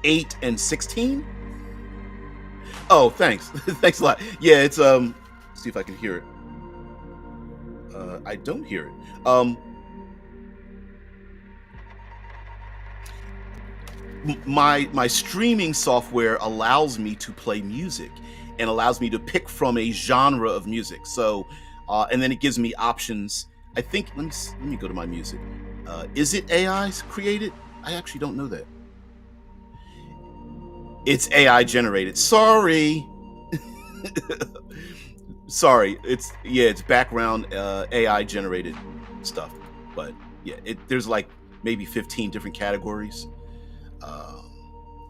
8 and 16. Oh, thanks. Thanks a lot. Yeah, it's see if I can hear it. I don't hear it. My streaming software allows me to play music and allows me to pick from a genre of music. So, and then it gives me options. I think let me go to my music. Is it AI created? I actually don't know that. It's AI generated. Sorry. Sorry. It's background AI generated stuff. But yeah, there's like maybe 15 different categories.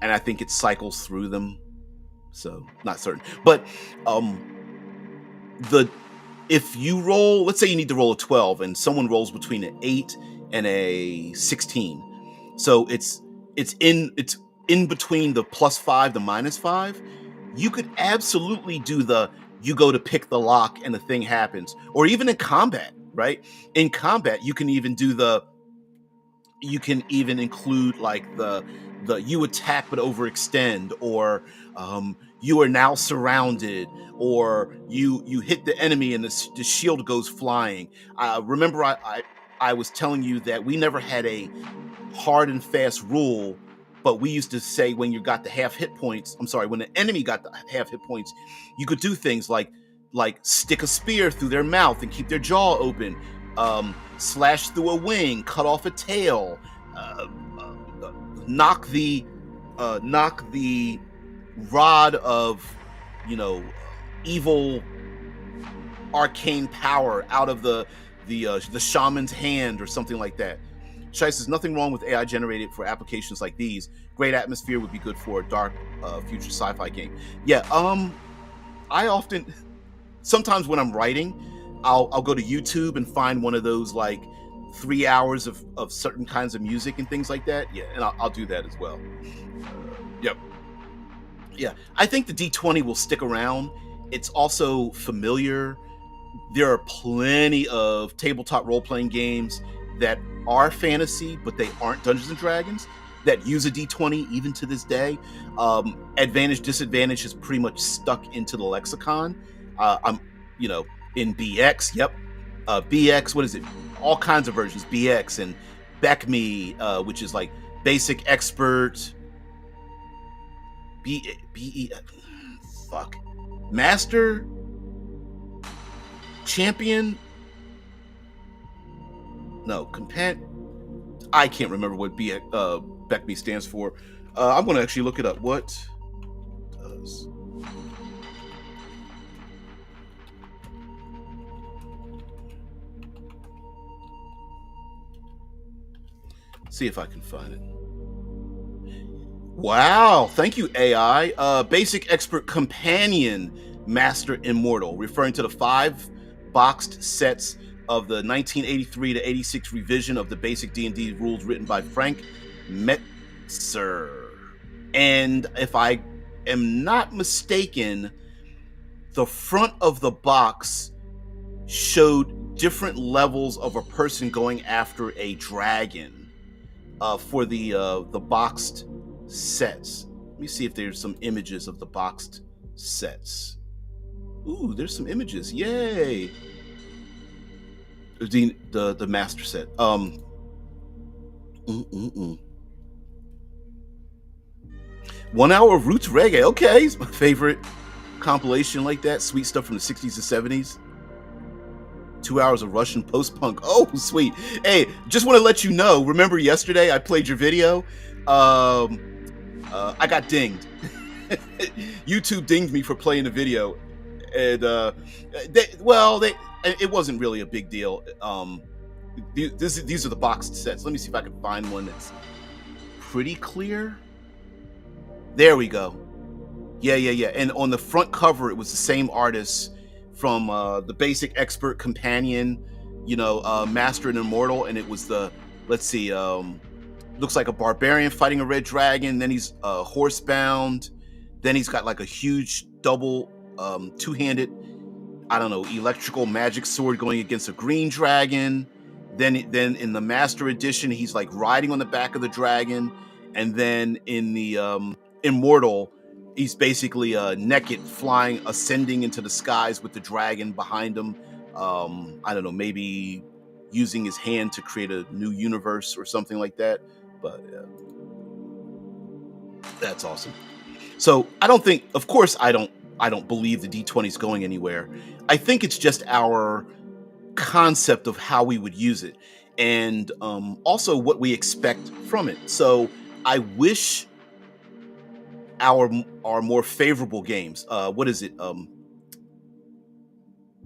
And I think it cycles through them. So not certain. But if you roll, let's say you need to roll a 12 and someone rolls between an 8 and a 16. So it's in between the +5, the -5. You could absolutely do you go to pick the lock and the thing happens. Or even in combat, right? In combat, you can even include like the you attack but overextend, or you are now surrounded, or you hit the enemy and the shield goes flying. Remember I was telling you that we never had a hard and fast rule, but we used to say when you got the half hit points, when the enemy got the half hit points, you could do things like stick a spear through their mouth and keep their jaw open, slash through a wing, cut off a tail, knock the rod of evil arcane power out of the shaman's hand or something like that. Shice says nothing wrong with AI generated for applications like these. Great atmosphere would be good for a dark future sci-fi game. Yeah, I often, sometimes when I'm writing, I'll go to YouTube and find one of those like 3 hours of certain kinds of music and things like that. Yeah, and I'll do that as well. Yep. Yeah, I think the D20 will stick around. It's also familiar. There are plenty of tabletop role-playing games that are fantasy, but they aren't Dungeons and Dragons, that use a D20 even to this day. Advantage, disadvantage is pretty much stuck into the lexicon. I'm, in BX, yep. BX, what is it? All kinds of versions, BX and BECME, which is like basic expert, master, champion, no, I can't remember what BECME stands for. I'm going to actually look it up. What does see if I can find it. Wow, thank you, AI. Basic Expert Companion Master Immortal, referring to the 5 boxed sets of the 1983 to 86 revision of the basic D&D rules written by Frank Metzer. And if I am not mistaken, the front of the box showed different levels of a person going after a dragon for the boxed sets. Let me see if there's some images of the boxed sets. Ooh, there's some images. Yay! The master set. 1 hour of roots reggae. Okay, it's my favorite compilation like that. Sweet stuff from the 60s and 70s. 2 hours of Russian post-punk. Oh, sweet. Hey, just want to let you know, remember yesterday I played your video? I got dinged. YouTube dinged me for playing the video. And it wasn't really a big deal. These are the boxed sets. Let me see if I can find one that's pretty clear. There we go. Yeah. And on the front cover, it was the same artist from the Basic Expert Companion, Master and Immortal, and it was the, let's see, looks like a barbarian fighting a red dragon. Then he's horsebound. Then he's got like a huge double two-handed, I don't know, electrical magic sword going against a green dragon. Then in the Master Edition, he's like riding on the back of the dragon, and then in the Immortal, he's basically naked, flying, ascending into the skies with the dragon behind him. I don't know, maybe using his hand to create a new universe or something like that. But that's awesome. So I don't think, of course, I don't believe the D20 is going anywhere. I think it's just our concept of how we would use it, and also what we expect from it. So I wish our more favorable games. What is it?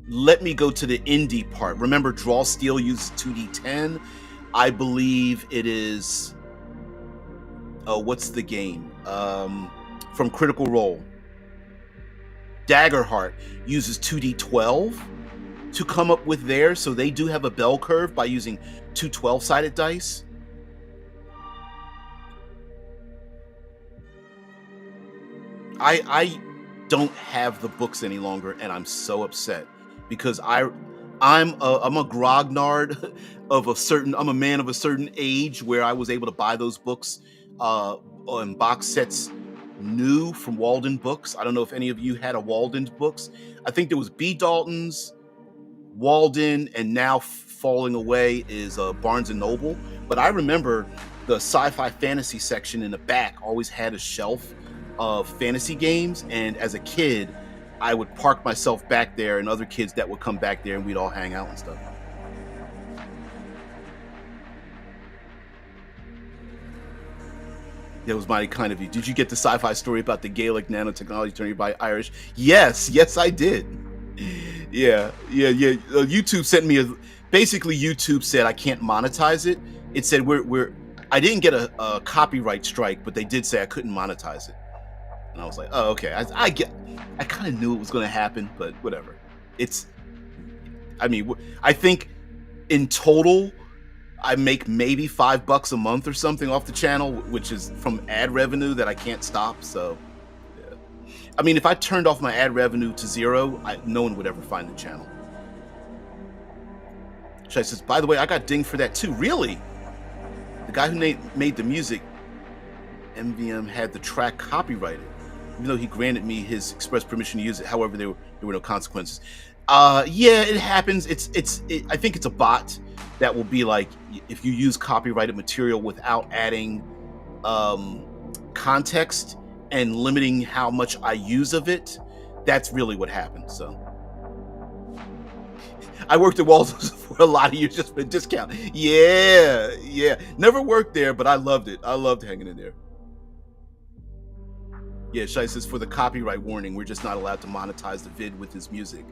Let me go to the indie part. Remember, Draw Steel uses 2d10. I believe it is. What's the game? From Critical Role. Daggerheart uses 2d12 to come up with theirs, so they do have a bell curve by using two 12-sided dice. I don't have the books any longer, and I'm so upset because I'm a grognard of a certain. I'm a man of a certain age where I was able to buy those books in box sets new from Walden Books. I don't know if any of you had a Walden Books. I think there was B. Dalton's, Walden, and now falling away is Barnes and Noble. But I remember the sci-fi fantasy section in the back always had a shelf of fantasy games, and as a kid I would park myself back there and other kids that would come back there and we'd all hang out and stuff. That was mighty kind of you. Did you get the sci-fi story about the Gaelic nanotechnology turning by Irish? Yes I did. Yeah. YouTube sent me basically YouTube said I can't monetize it. It said I didn't get a copyright strike, but they did say I couldn't monetize it. And I was like, oh, okay. I kind of knew it was going to happen, but whatever. I think in total, I make maybe $5 a month or something off the channel, which is from ad revenue that I can't stop. So, yeah. I mean, if I turned off my ad revenue to zero, no one would ever find the channel. Shai says, by the way, I got dinged for that too. Really? The guy who made the music, MVM, had the track copyrighted, even though he granted me his express permission to use it. However, there were no consequences. Yeah, it happens. I think it's a bot that will be like, if you use copyrighted material without adding context and limiting how much I use of it, that's really what happened. So I worked at Walden's for a lot of years just for a discount. Yeah. Never worked there, but I loved it. I loved hanging in there. Yeah, Shai says, for the copyright warning, we're just not allowed to monetize the vid with his music.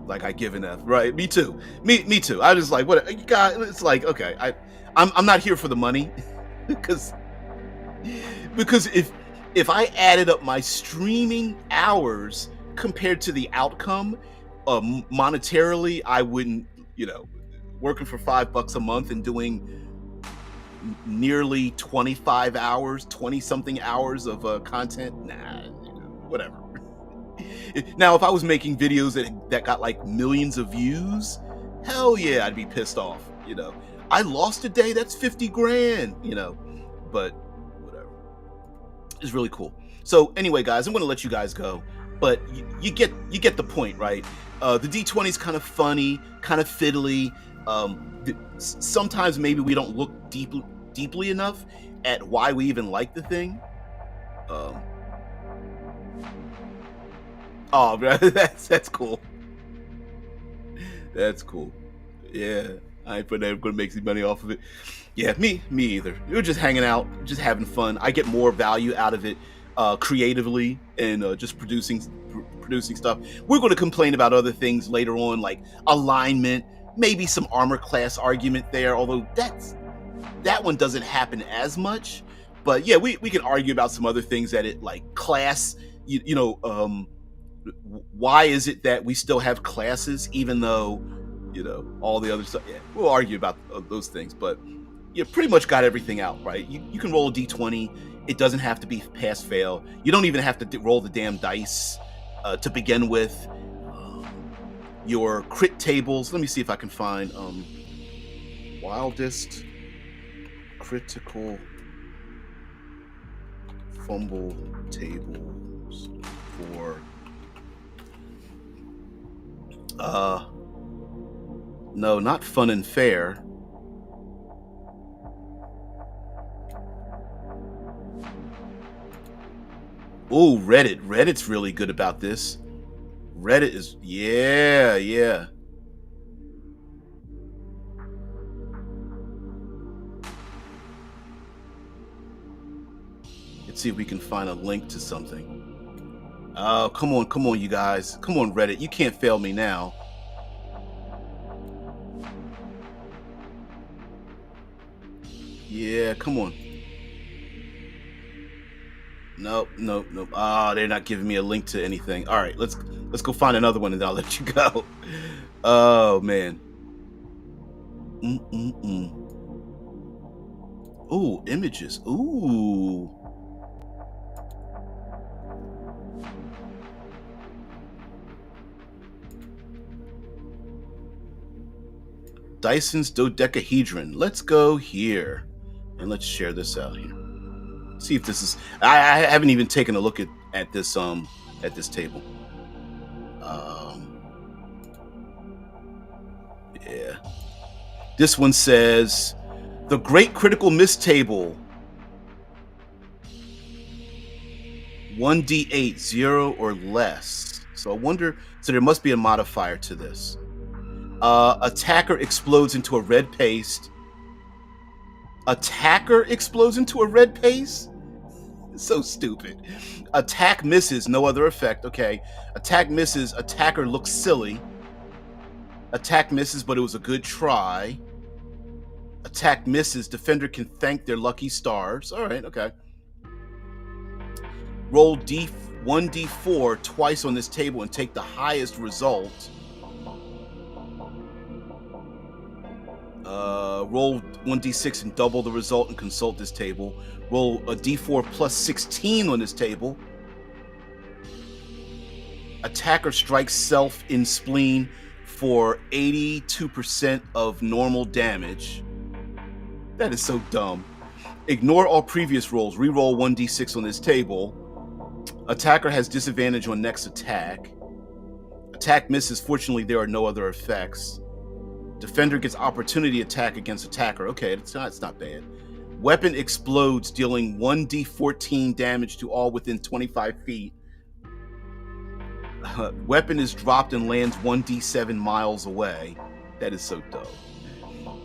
Like, I give an F, right? Me too. Me too. I just like, what you got? It's like, okay, I'm not here for the money, because if I added up my streaming hours compared to the outcome, monetarily, I wouldn't, working for $5 a month and doing nearly 25 hours, 20 something hours of content. Nah, whatever. Now, if I was making videos that got like millions of views, hell yeah, I'd be pissed off. I lost a day, that's 50 grand, but whatever. It's really cool. So anyway, guys, I'm going to let you guys go, but you get the point, right? The D20 is kind of funny, kind of fiddly. Sometimes maybe we don't look deeply enough at why we even like the thing. Oh, that's cool. That's cool. Yeah, I ain't gonna make some money off of it. Yeah, me either. We're just hanging out, just having fun. I get more value out of it creatively and just producing stuff. We're going to complain about other things later on, like alignment, maybe some armor class argument there. Although that one doesn't happen as much. But yeah, we can argue about some other things that it like class. Why is it that we still have classes even though all the other stuff? Yeah, we'll argue about those things, but you pretty much got everything out, right? You can roll a d20. It doesn't have to be pass fail. You don't even have to roll the damn dice to begin with. Your crit tables, let me see if I can find wildest critical fumble tables for no, not fun and fair. Oh, Reddit's really good about this. Reddit is, yeah. Let's see if we can find a link to something. Oh, come on, you guys. Come on, Reddit. You can't fail me now. Yeah, come on. Nope. Ah, they're not giving me a link to anything. All right, let's go find another one and then I'll let you go. Oh, man. Ooh, images. Ooh. Dyson's dodecahedron. Let's go here and let's share this out here. See if this is. I haven't even taken a look at this table. Yeah. This one says the Great Critical Miss Table. 1d8, 0 or less. So I wonder. So there must be a modifier to this. Attacker explodes into a red paste. Attacker explodes into a red paste? So stupid. Attack misses, no other effect. Okay. Attack misses, attacker looks silly. Attack misses, but it was a good try. Attack misses, defender can thank their lucky stars. All right, okay. Roll 1d4 twice on this table and take the highest result. Roll 1d6 and double the result and consult this table. Roll a d4 plus 16 on this table. Attacker strikes self in spleen for 82% of normal damage. That is so dumb. Ignore all previous rolls. Reroll 1d6 on this table. Attacker has disadvantage on next attack. Attack misses. Fortunately, there are no other effects. Defender gets opportunity attack against attacker. Okay, it's not bad. Weapon explodes, dealing 1d14 damage to all within 25 feet. Weapon is dropped and lands 1d7 miles away. That is so dope.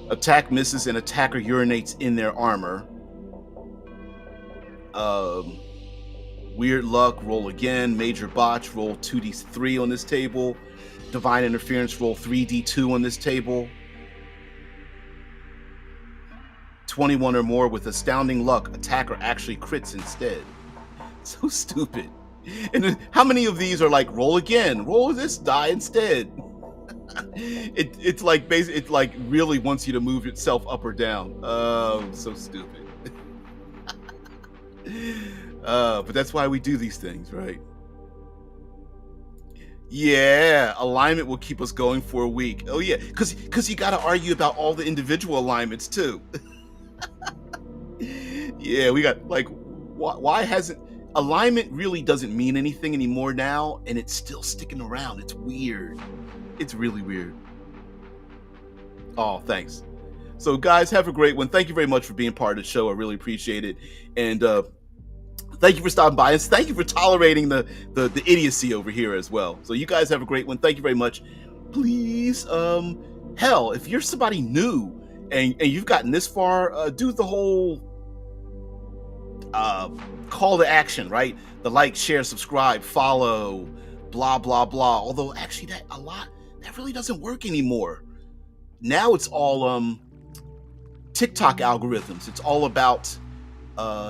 Attack misses and attacker urinates in their armor. Weird luck, roll again. Major botch, roll 2d3 on this table. Divine interference, roll 3d2 on this table. 21 or more with astounding luck, attacker actually crits instead. So stupid. And how many of these are like roll again, roll this die instead? It's like basically it like really wants you to move itself up or down. Oh, so stupid. But that's why we do these things, right? Yeah, alignment will keep us going for a week. Oh yeah, because you got to argue about all the individual alignments too. Yeah, we got like, why hasn't alignment really doesn't mean anything anymore now, and it's still sticking around. It's weird. It's really weird. Oh, thanks. So, guys, have a great one. Thank you very much for being part of the show. I really appreciate it, and thank you for stopping by, and thank you for tolerating the idiocy over here as well. So, you guys have a great one. Thank you very much. Please, hell, if you're somebody new and you've gotten this far, do the whole call to action, right? The like, share, subscribe, follow, blah blah blah. Although actually that really doesn't work anymore. Now it's all TikTok algorithms. It's all about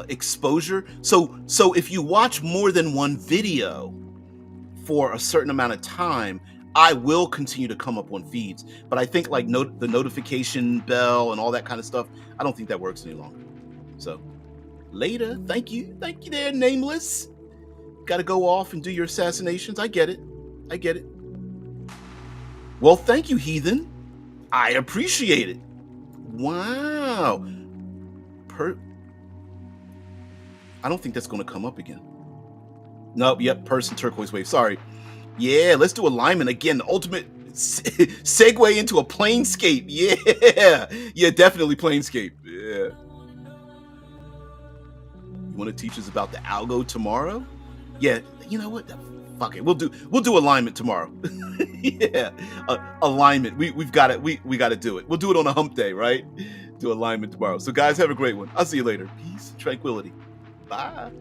exposure. So if you watch more than one video for a certain amount of time, I will continue to come up on feeds. But I think like the notification bell and all that kind of stuff, I don't think that works any longer. So later. Thank you there, Nameless. Got to go off and do your assassinations. I get it. Well, thank you, Heathen. I appreciate it. Wow. I don't think that's going to come up again. Nope. Yep. Person turquoise wave. Sorry. Yeah. Let's do alignment again. The ultimate segue into a planescape. Yeah. Yeah. Definitely planescape. Yeah. You want to teach us about the algo tomorrow? Yeah. You know what? Fuck it. We'll do alignment tomorrow. Yeah. Alignment. We've got it. We got to do it. We'll do it on a hump day, right? Do alignment tomorrow. So guys, have a great one. I'll see you later. Peace, tranquility. Bye.